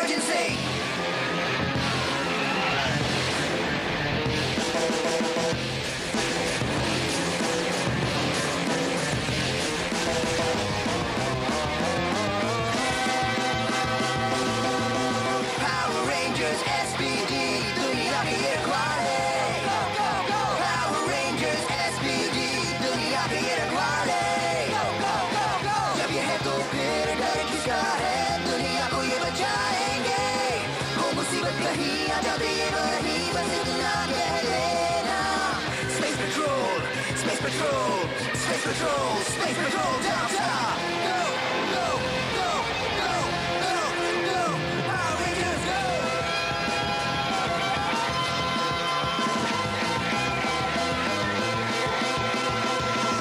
emergency. Power Rangers SPD, दुनिया की ये रखवाले. Go go go. Power Rangers SPD, दुनिया की ये रखवाले. Go go go go. जब ये है तो फिर डर किसका है? दुनिया को ये बचाएंगे. हो मुसीबत कहीं आ जाती है वहीं बस इतना कह लेना. Space Patrol, Space Patrol, Space Patrol, Space Patrol, down top. Go go go go go go. Power Rangers go.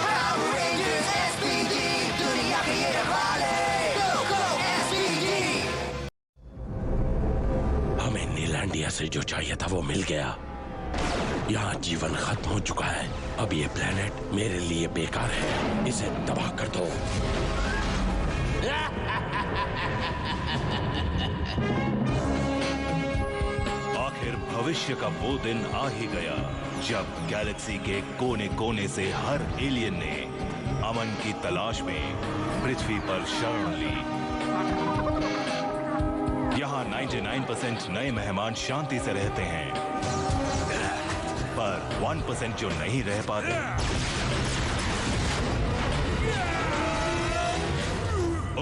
Power Rangers SPD, दुनिया के ये रखवाले. Go go SPD. हमें नीलांडिया से जो चाहिए था वो मिल गया. यहाँ जीवन खत्म हो चुका है. अब ये प्लेनेट मेरे लिए बेकार है. इसे तबाह कर दो. आखिर भविष्य का वो दिन आ ही गया जब गैलेक्सी के कोने कोने से हर एलियन ने अमन की तलाश में पृथ्वी पर शरण ली. यहाँ 99% नए मेहमान शांति से रहते हैं, पर 1% जो नहीं रह पाते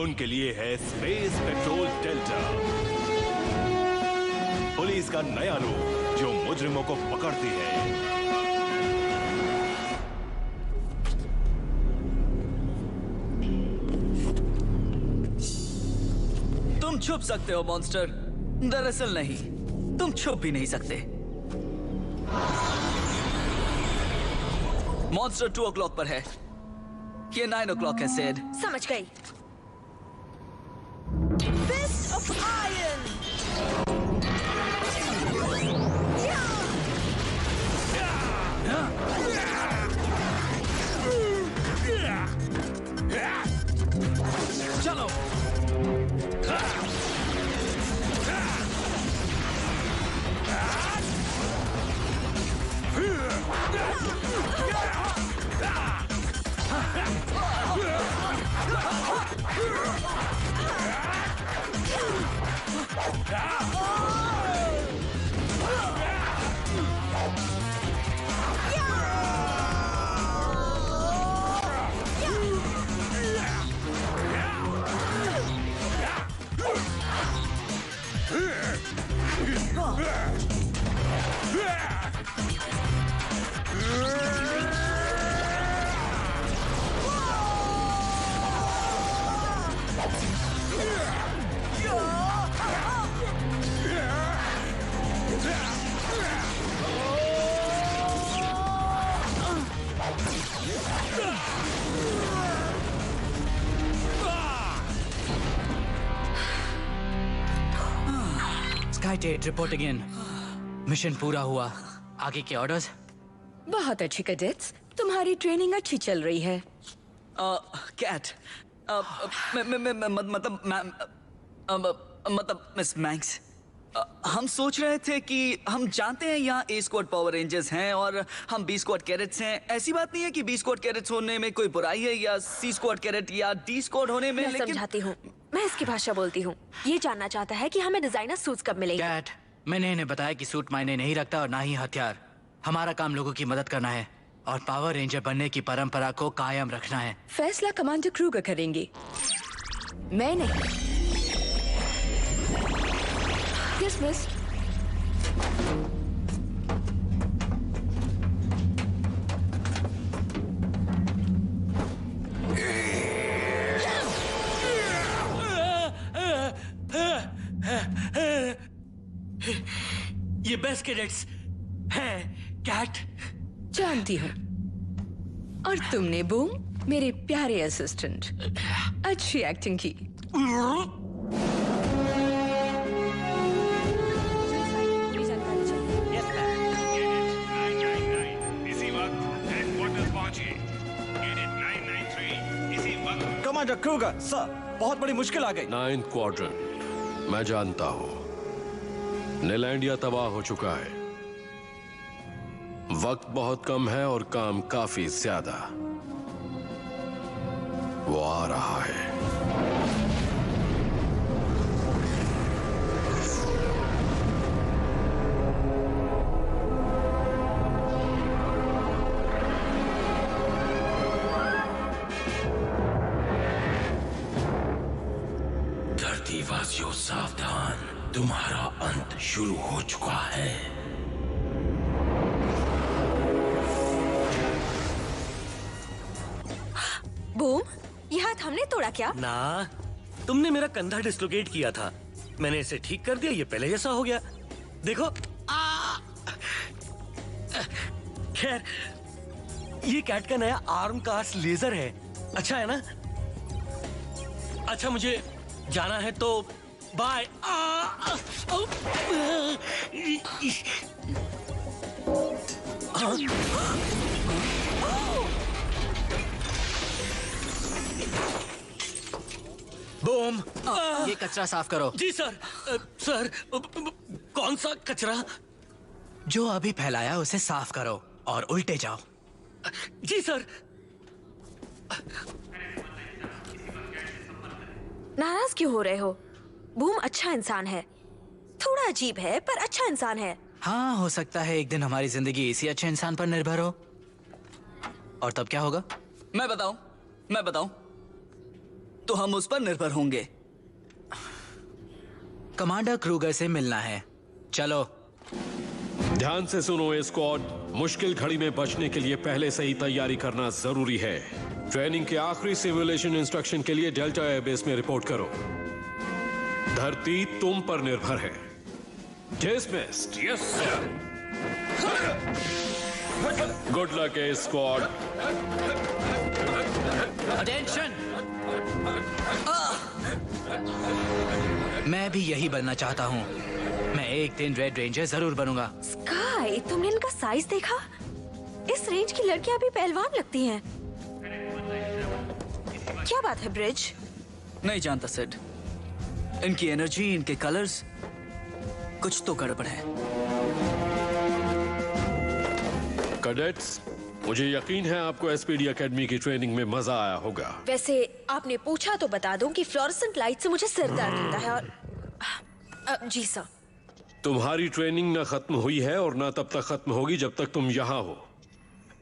उनके लिए है स्पेस पेट्रोल डेल्टा, पुलिस का नया रूप जो मुजरिमों को पकड़ती है. तुम छुप सकते हो मॉन्स्टर, दरअसल नहीं, तुम छुप भी नहीं सकते. मॉन्स्टर 2 o'clock पर है, ये 9 o'clock है सेड. समझ गई. Fist of Iron. चलो. स्काईटेट रिपोर्टिंग इन. मिशन पूरा हुआ. आगे के ऑर्डर्स? बहुत अच्छी कैडेट्स, तुम्हारी ट्रेनिंग अच्छी चल रही है. कैट, मतलब मिस मैक्स, हम सोच रहे थे कि हम जानते हैं यहाँ A स्क्वाड पावर रेंजर्स हैं और हम B स्क्वाड कैडेट्स हैं. ऐसी बात नहीं है कि B स्क्वाड कैडेट्स होने में कोई बुराई है या C स्क्वाड कैडेट या D स्क्वाड होने में. मैं समझाती हूँ, मैं इसकी भाषा बोलती हूँ. ये जानना चाहता है कि हमें डिजाइनर सूट्स कब मिलेंगे. कैट, मैंने इन्हें बताया कि सूट मायने नहीं रखता और ना ही हथियार. हमारा काम लोगों की मदद करना है और पावर रेंजर बनने की परंपरा को कायम रखना है. फैसला कमांडर क्रूगर करेंगे, मैं नहीं. डिसमिस. ये बेस्ट कैडेट्स है कैट. जानती हूँ. और तुमने बूम, मेरे प्यारे असिस्टेंट, अच्छी एक्टिंग की. कमांडर क्रूगर सर, बहुत बड़ी मुश्किल आ गई. 9th क्वाड्रेंट, मैं जानता हूं, नीलैंडिया तबाह हो चुका है। वक्त बहुत कम है और काम काफी ज्यादा। वो आ रहा है। धरतीवासियों सावधान, तुम्हारा अंत शुरू हो चुका है। बूम, ये हाथ हमने तोड़ा क्या? ना, तुमने मेरा कंधा डिस्लोकेट किया था, मैंने इसे ठीक कर दिया, ये पहले जैसा हो गया। देखो। खैर, ये कैट का नया आर्म कास्ट लेजर है। अच्छा है ना? अच्छा, मुझे जाना है तो बाय। बूम, ये कचरा साफ करो। जी सर। सर, कौन सा कचरा? जो अभी फैलाया उसे साफ करो और उल्टे जाओ। जी सर। नाराज क्यों हो रहे हो? बूम अच्छा इंसान है, थोड़ा अजीब है पर अच्छा इंसान है। हाँ, हो सकता है एक दिन हमारी जिंदगी इसी अच्छे इंसान पर निर्भर हो। और तब क्या होगा? मैं बताऊं तो हम उस पर निर्भर होंगे। कमांडर क्रूगर से मिलना है, चलो। ध्यान से सुनो ए स्क्वाड, मुश्किल घड़ी में बचने के लिए पहले से ही तैयारी करना जरूरी है। ट्रेनिंग के आखिरी सिमुलेशन इंस्ट्रक्शन के लिए डेल्टा एयरबेस में रिपोर्ट करो। धरती तुम पर निर्भर है। Dismissed. Yes sir. Good luck a squad. Attention! मैं भी यही बनना चाहता हूँ। मैं एक दिन रेड रेंजर जरूर बनूंगा। स्काई, तुमने इनका साइज देखा? इस रेंज की लड़कियां भी पहलवान लगती हैं। क्या बात है ब्रिज? नहीं जानता सिड। इनकी एनर्जी, इनके कलर्स, कुछ तो गड़बड़ है। कैडेट्स, मुझे यकीन है आपको एसपीडी एकेडमी की ट्रेनिंग में मजा आया होगा। वैसे आपने पूछा तो बता दूं कि फ्लोरेसेंट लाइट से मुझे सिर दर्द होता है और जी सर। तुम्हारी ट्रेनिंग न खत्म हुई है और न तब तक खत्म होगी जब तक तुम यहाँ हो।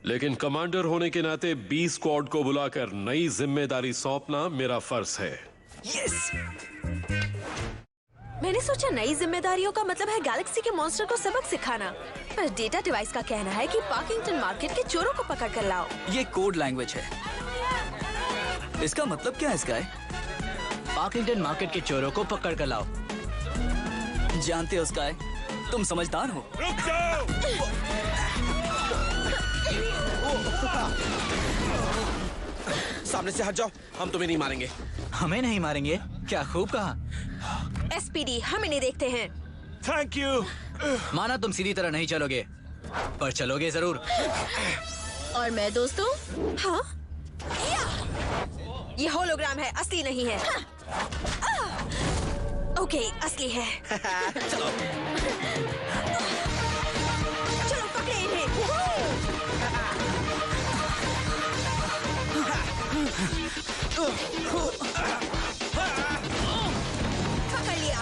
लेकिन कमांडर होने के नाते बी स्क्वाड को बुलाकर नई जिम्मेदारी सौंपना मेरा फर्ज है। यस। मैंने सोचा नई जिम्मेदारियों का मतलब है गैलेक्सी के मॉन्स्टर को सबक सिखाना, पर डेटा डिवाइस का कहना है कि पार्किंगटन मार्केट के चोरों को पकड़ कर लाओ। ये कोड लैंग्वेज है। इसका मतलब क्या है स्काई? पार्किंगटन मार्केट के चोरों को पकड़ कर लाओ। जानते हो स्काई, तुम समझदार हो। रुक जाओ! सामने से हट जाओ, हम तुम्हें नहीं मारेंगे। हमें नहीं मारेंगे? क्या खूब कहा। एसपीडी, हम इन्हें देखते हैं। Thank you. माना तुम सीधी तरह नहीं चलोगे, पर चलोगे जरूर। और मैं दोस्तों, हाँ, ये होलोग्राम है, असली नहीं है। ओके, असली है। चलो चलो पकड़े इन्हें। पकड़ लिया।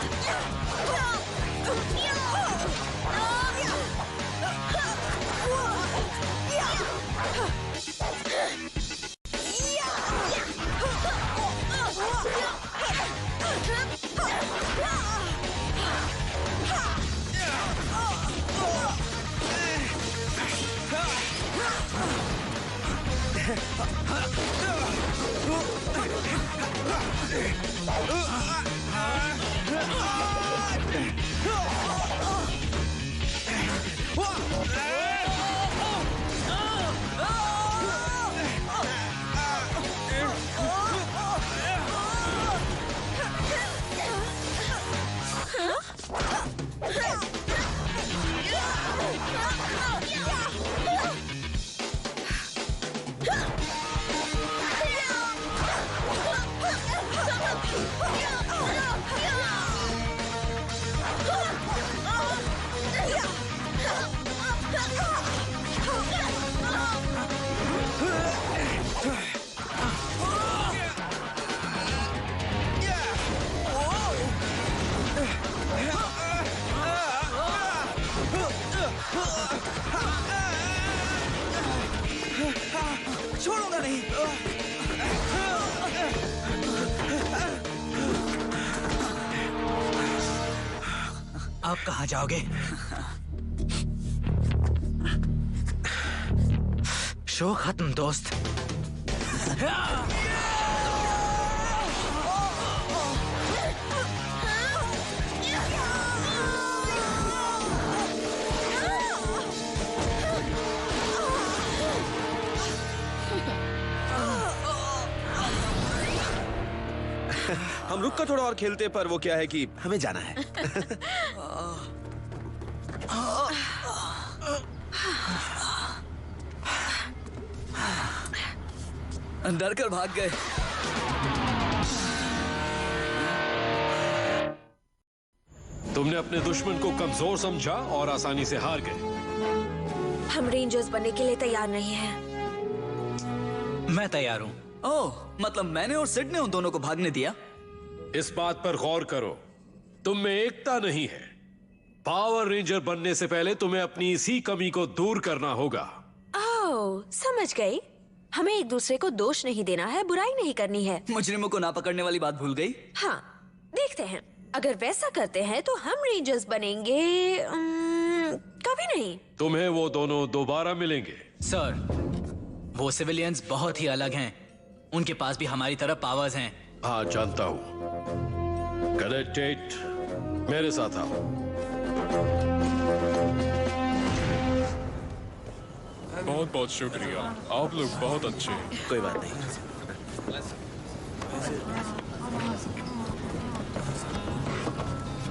आप कहाँ जाओगे? शो खत्म दोस्त। हम रुक कर थोड़ा और खेलते, पर वो क्या है कि हमें जाना है। डर कर भाग गए। तुमने अपने दुश्मन को कमजोर समझा और आसानी से हार गए। हम रेंजर्स बनने के लिए तैयार नहीं हैं। मैं तैयार हूँ। ओह, मतलब मैंने और सिड ने उन दोनों को भागने दिया? इस बात पर गौर करो, तुम में एकता नहीं है। पावर रेंजर बनने से पहले तुम्हें अपनी इसी कमी को दूर करना होगा। ओह, समझ गई। हमें एक दूसरे को दोष नहीं देना है, बुराई नहीं करनी है। मुजरिमों को ना पकड़ने वाली बात भूल गई? हाँ, देखते हैं। अगर वैसा करते हैं तो हम रेंजर्स बनेंगे। कभी नहीं। तुम्हें वो दोनों दोबारा मिलेंगे। सर, वो सिविलियंस बहुत ही अलग हैं। उनके पास भी हमारी तरह पावर्स हैं। हाँ, जानता हूँ। कैडेट टेट, मेरे साथ आओ। बहुत बहुत शुक्रिया, आप लोग बहुत अच्छे हैं। कोई बात नहीं।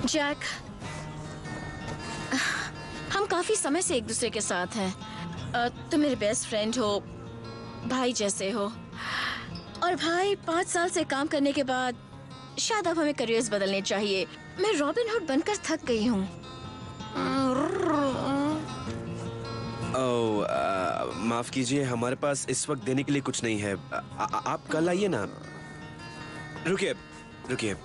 जैक, हम काफी समय से एक दूसरे के साथ हैं। तुम मेरे बेस्ट फ्रेंड हो, भाई जैसे हो। और भाई, 5 साल से काम करने के बाद शायद अब हमें करियर्स बदलने चाहिए। मैं रॉबिन हुड बनकर थक गई हूँ। माफ कीजिए, हमारे पास इस वक्त देने के लिए कुछ नहीं है। आप कल आइए ना। रुकिए रुकिए।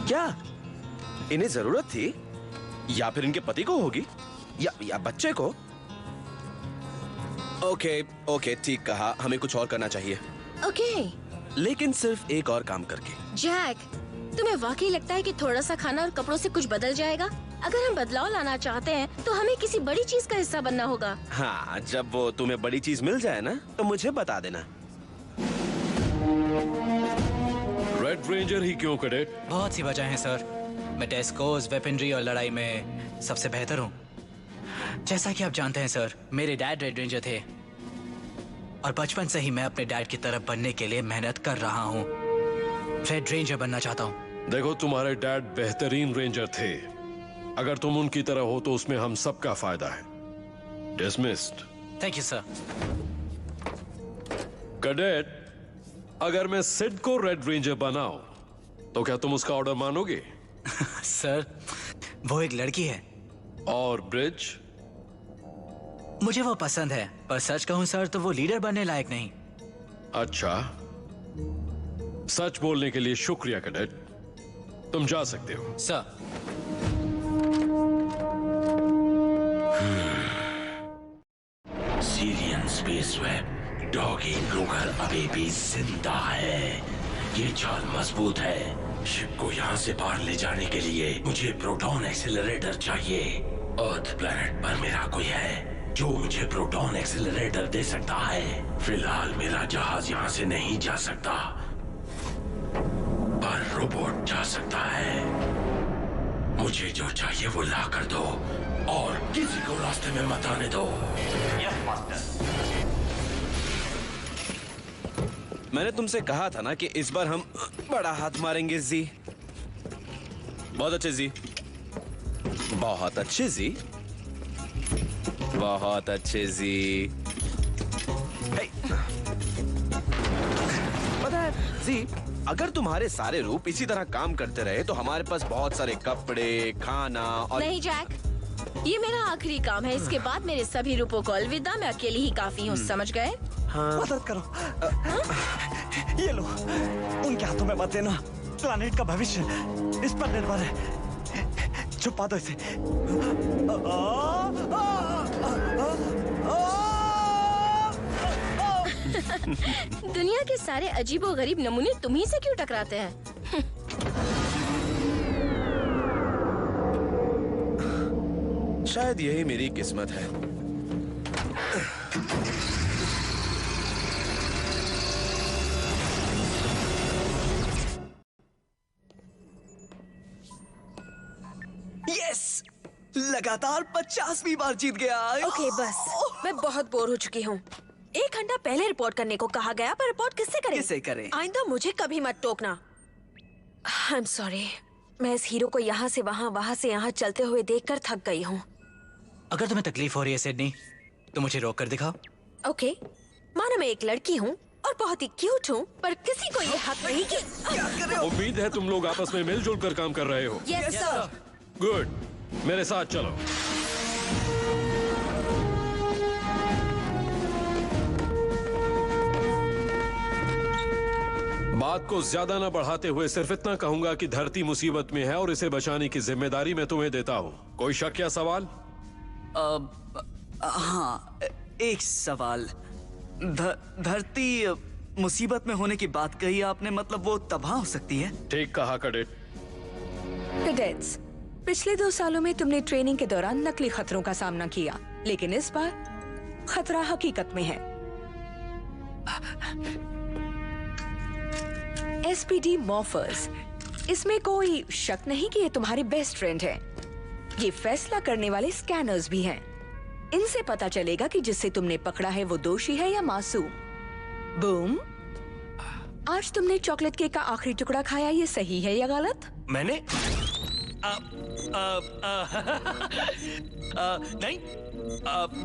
क्या इन्हें जरूरत थी, या फिर इनके पति को होगी, या बच्चे को? ओके, ठीक कहा। हमें कुछ और करना चाहिए। ओके, लेकिन सिर्फ एक और काम करके। जैक, तुम्हें वाकई लगता है कि थोड़ा सा खाना और कपड़ों से कुछ बदल जाएगा? अगर हम बदलाव लाना चाहते हैं तो हमें किसी बड़ी चीज का हिस्सा बनना होगा। हाँ, जब वो तुम्हें बड़ी चीज मिल जाए ना, तो मुझे बता देना। रेड रेंजर ही क्यों कैडेट? बहुत सी वजह हैं सर। मैं टेस्कोस, वेपनरी और लड़ाई में सबसे बेहतर हूँ। जैसा कि आप जानते हैं सर, मेरे डैड रेड रेंजर थे और बचपन से ही मैं अपने डैड की तरफ बनने के लिए मेहनत कर रहा हूँ। रेड रेंजर बनना चाहता हूँ। देखो, तुम्हारे डैड बेहतरीन रेंजर थे। अगर तुम उनकी तरह हो तो उसमें हम सबका फायदा है। Dismissed. Thank you sir. Cadet, अगर मैं सिड को रेड रेंजर बनाऊं तो क्या तुम उसका ऑर्डर मानोगे? सर, वो एक लड़की है। और ब्रिज? मुझे वो पसंद है, पर सच कहूं सर तो वो लीडर बनने लायक नहीं। अच्छा, सच बोलने के लिए शुक्रिया कैडेट। तुम जा सकते हो। सर। सीरियन स्पेस वेब डॉगी ब्लूगर अभी भी जिंदा है। ये चाल मजबूत है। शिप को यहाँ से बाहर ले जाने के लिए मुझे प्रोटॉन एक्सेलरेटर चाहिए। अर्थ प्लैनेट पर मेरा कोई है जो मुझे प्रोटॉन एक्सेलरेटर दे सकता है। फिलहाल मेरा जहाज यहाँ से नहीं जा सकता, पर रोबोट जा सकता है। मुझे जो चाहिए वो ला कर दो और किसी को रास्ते में मत आने दो। Yes master. मैंने तुमसे कहा था ना कि इस बार हम बड़ा हाथ मारेंगे जी। बहुत अच्छे जी, बहुत अच्छे जी, बहुत अच्छे जी। पता है जी, अगर तुम्हारे सारे रूप इसी तरह काम करते रहे तो हमारे पास बहुत सारे कपड़े, खाना और... नहीं जैक, ये मेरा आखिरी काम है। इसके बाद मेरे सभी रूपों को अलविदा। मैं अकेली ही काफी हूँ, समझ गए? हाँ। मदद करो। ये लो, उनके हाथों में मत देना। प्लैनेट का भविष्य इस पर निर्भर है। छुपा दो इसे। दुनिया के सारे अजीबो गरीब नमूने तुम्ही से क्यों टकराते हैं? शायद यही मेरी किस्मत है। यस, लगातार 50वीं बार जीत गया। ओके बस, मैं बहुत बोर हो चुकी हूँ। 1 घंटा पहले रिपोर्ट करने को कहा गया, पर रिपोर्ट किससे करें? किससे करें? आइंदा मुझे कभी मत टोकना। आई एम सॉरी, मैं इस हीरो को यहाँ से वहाँ, वहाँ से यहाँ चलते हुए देखकर थक गई हूँ। अगर तुम्हें तकलीफ हो रही है सिडनी, तो मुझे रोक कर दिखाओ। ओके, मानो मैं एक लड़की हूँ और बहुत ही क्यूट हूँ, पर किसी को ये हक नहीं कि क्या कर रहे हो? उम्मीद है तुम लोग आपस में मिलजुल कर काम कर रहे हो। Yes sir. गुड, मेरे साथ चलो। बात को ज्यादा न बढ़ाते हुए सिर्फ इतना कहूंगा कि धरती मुसीबत में है और इसे बचाने की जिम्मेदारी मैं तुम्हें देता हूँ। कोई शक या सवाल? हाँ, एक सवाल। धरती मुसीबत में होने की बात कही आपने, मतलब वो तबाह हो सकती है? ठीक कहा कैडेट। कैडेट्स, पिछले 2 सालों में तुमने ट्रेनिंग के दौरान नकली खतरों का सामना किया, लेकिन इस बार खतरा हकीकत में है। एसपीडी मॉर्फर्स, इसमें कोई शक नहीं कि ये तुम्हारे बेस्ट फ्रेंड है। ये फैसला करने वाले स्कैनर्स भी हैं। इनसे पता चलेगा कि जिससे तुमने पकड़ा है वो दोषी है या मासूम। बूम, आज तुमने चॉकलेट केक का आखिरी टुकड़ा खाया, ये सही है या गलत? मैंने नहीं,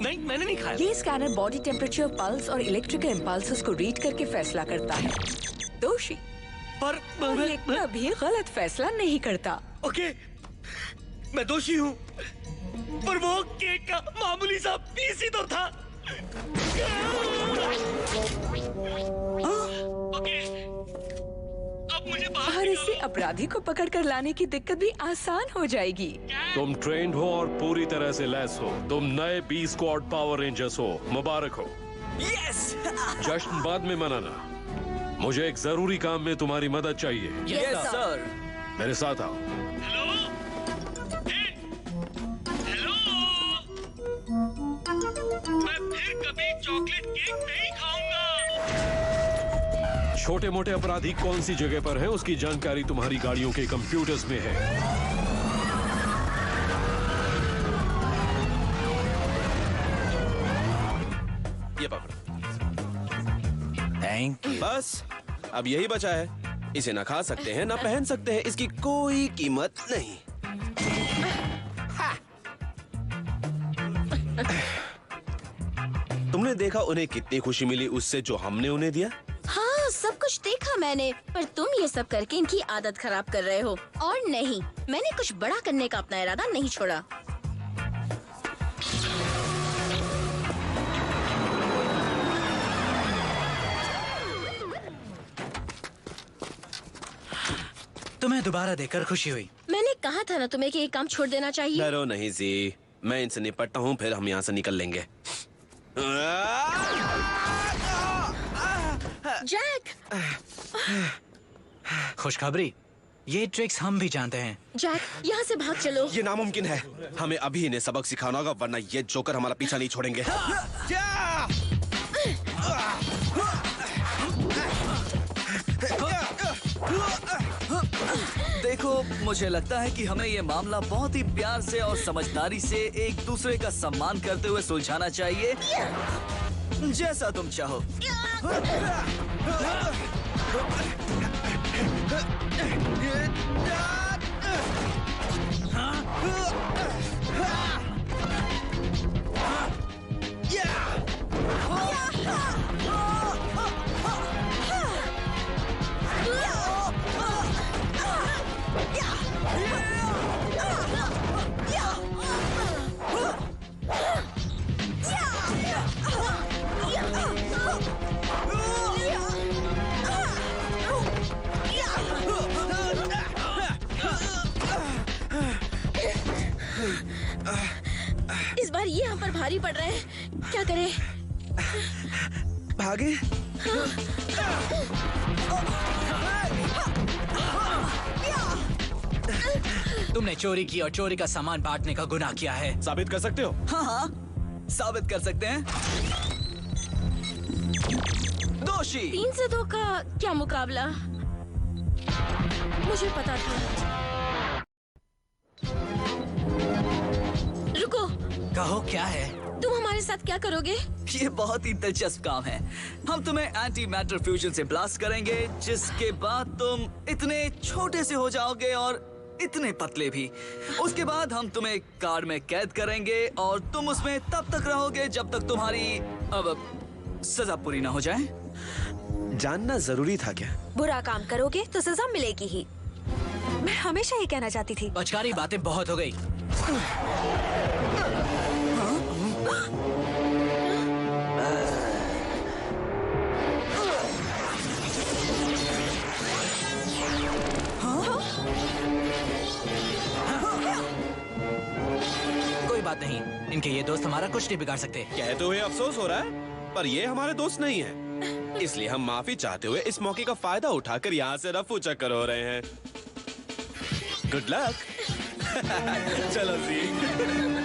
नहीं मैंने नहीं खाया। ये स्कैनर बॉडी टेम्परेचर, पल्स और इलेक्ट्रिकल इम्पल्सेस को रीड करके फैसला करता है। दोषी पर ये कभी गलत फैसला नहीं करता। ओके, मैं दोषी हूँ, पर वो केक का मामूली सा पीस ही तो था। ओके, अब मुझे बाहर और इससे अपराधी को पकड़ कर लाने की दिक्कत भी आसान हो जाएगी। तुम ट्रेंड हो और पूरी तरह से लैस हो। तुम नए बी स्क्वाड पावर रेंजर्स हो। मुबारक हो। यस। जश्न बाद में मनाना। मुझे एक जरूरी काम में तुम्हारी मदद चाहिए। Yes sir. मेरे साथ आओ। मैं फिर कभी चॉकलेट केक नहीं खाऊंगा। छोटे मोटे अपराधी कौन सी जगह पर हैं, उसकी जानकारी तुम्हारी गाड़ियों के कंप्यूटर्स में है। ये पकड़ो। Thank you. बस अब यही बचा है। इसे ना खा सकते हैं ना पहन सकते हैं, इसकी कोई कीमत नहीं। तुमने देखा उन्हें कितनी खुशी मिली उससे जो हमने उन्हें दिया? हाँ, सब कुछ देखा मैंने, पर तुम ये सब करके इनकी आदत खराब कर रहे हो। और नहीं, मैंने कुछ बड़ा करने का अपना इरादा नहीं छोड़ा। तुम्हें दोबारा देखकर खुशी हुई। मैंने कहा था ना तुम्हें कि ये काम छोड़ देना चाहिए। डरो नहीं जी, मैं इनसे निपटता हूँ, फिर हम यहाँ से निकल लेंगे। जैक! खुशखबरी, ये ट्रिक्स हम भी जानते हैं। जैक, यहाँ से भाग चलो। ये नामुमकिन है। हमें अभी इन्हें सबक सिखाना होगा, वरना ये जोकर हमारा पीछा नहीं छोड़ेंगे। देखो, मुझे लगता है कि हमें ये मामला बहुत ही प्यार से और समझदारी से एक दूसरे का सम्मान करते हुए सुलझाना चाहिए। जैसा तुम चाहो। इस बार यार ये हम पर भारी पड़ रहे हैं, क्या करें? भागे। तुमने चोरी की और चोरी का सामान बांटने का गुनाह किया है। साबित कर सकते हो? हाँ हाँ, साबित कर सकते हैं। दोषी। 3 से 2 का क्या मुकाबला? मुझे पता था। रुको। कहो क्या है? तुम हमारे साथ क्या करोगे? ये बहुत ही दिलचस्प काम है। हम तुम्हें एंटी मैटर फ्यूजन से ब्लास्ट करेंगे, जिसके बाद तुम इतने छोटे से हो जाओगे और इतने पतले भी। उसके बाद हम तुम्हें कार में कैद करेंगे और तुम उसमें तब तक रहोगे जब तक तुम्हारी अब सजा पूरी ना हो जाए। जानना जरूरी था क्या? बुरा काम करोगे तो सजा मिलेगी ही। मैं हमेशा ये कहना चाहती थी। बचकानी बातें बहुत हो गई। कोई बात नहीं, इनके ये दोस्त हमारा कुछ नहीं बिगाड़ सकते। कहते हुए अफसोस हो रहा है, पर ये हमारे दोस्त नहीं है, इसलिए हम माफी चाहते हुए इस मौके का फायदा उठाकर यहाँ से रफू चक्कर हो रहे हैं। Good luck. चलो जी।